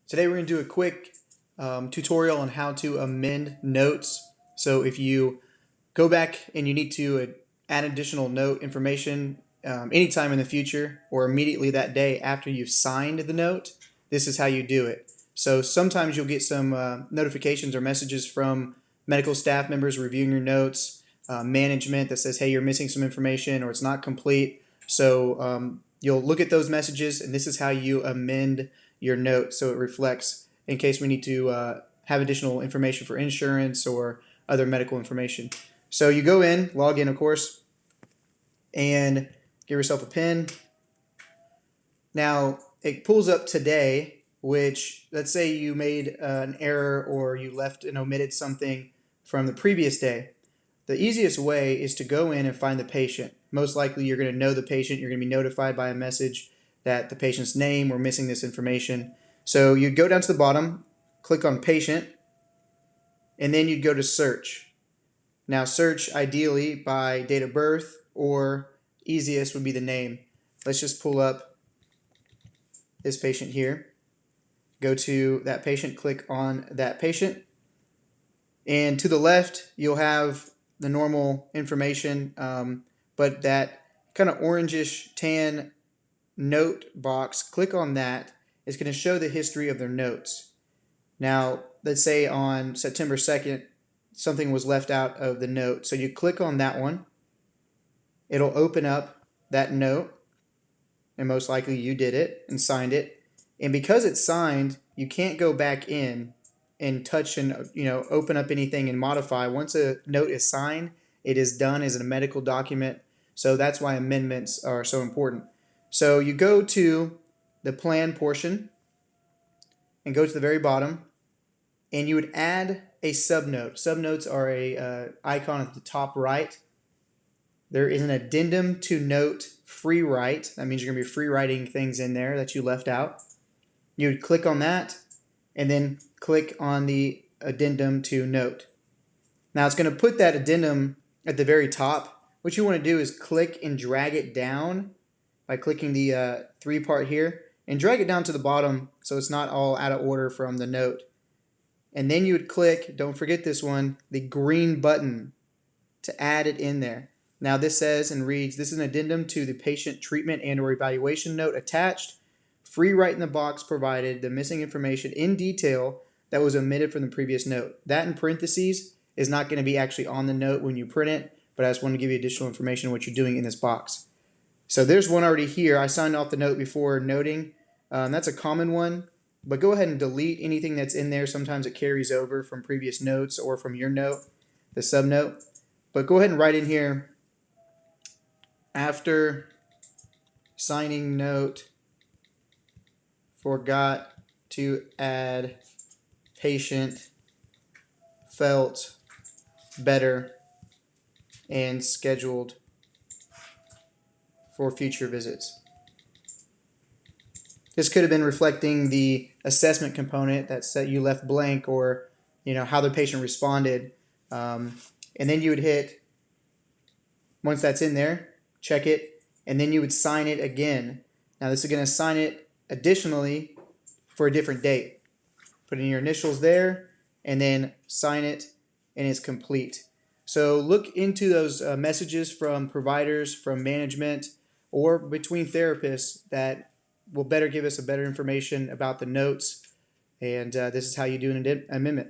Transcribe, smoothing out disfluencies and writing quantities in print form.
Today we're going to do a quick tutorial on how to amend notes. So if you go back and you need to add additional note information anytime in the future or immediately that day after you've signed the note, this is how you do it. So sometimes you'll get some notifications or messages from medical staff members reviewing your notes, management that says, hey, you're missing some information or it's not complete. So you'll look at those messages, and this is how you amend your note so it reflects in case we need to have additional information for insurance or other medical information. So you go in, log in of course, and give yourself a PIN. Now it pulls up today, which let's say you made an error or you left and omitted something from the previous day. The easiest way is to go in and find the patient. Most likely you're going to know the patient. You're going to be notified by a message that the patient's name, we're missing this information. So you'd go down to the bottom, click on patient, and then you'd go to search. Now search ideally by date of birth, or easiest would be the name. Let's just pull up this patient here. Go to that patient, click on that patient, and to the left you'll have the normal information, but that kind of orangish tan note box, click on that. It's going to show the history of their notes. Now let's say on September 2nd something was left out of the note, so you click on that one, it'll open up that note, and most likely you did it and signed it, and because it's signed you can't go back in and touch and open up anything and modify. Once a note is signed, it is done as a medical document. So that's why amendments are so important. So you go to the plan portion and go to the very bottom, and you would add a subnote. Subnotes are a icon at the top right. There is an addendum to note free write. That means you're going to be free writing things in there that you left out. You would click on that and then click on the addendum to note. Now it's going to put that addendum at the very top. What you want to do is click and drag it down by clicking the three part here, and drag it down to the bottom so it's not all out of order from the note. And then you would click, don't forget this one, the green button to add it in there. Now this says and reads, this is an addendum to the patient treatment and or evaluation note attached. Free write in the box provided the missing information in detail that was omitted from the previous note. That in parentheses is not going to be actually on the note when you print it, but I just want to give you additional information on what you're doing in this box. So there's one already here. I signed off the note before noting. That's a common one, but go ahead and delete anything that's in there. Sometimes it carries over from previous notes or from your note, the subnote. But go ahead and write in here, after signing note, forgot to add patient, felt better, and scheduled for future visits. This could have been reflecting the assessment component that you left blank, or how the patient responded, and then you would hit, once that's in there, check it, and then you would sign it again. Now this is going to sign it additionally for a different date. Put in your initials there and then sign it, and it's complete. So look into those messages from providers, from management, or between therapists that will better give us a better information about the notes. And this is how you do an amendment.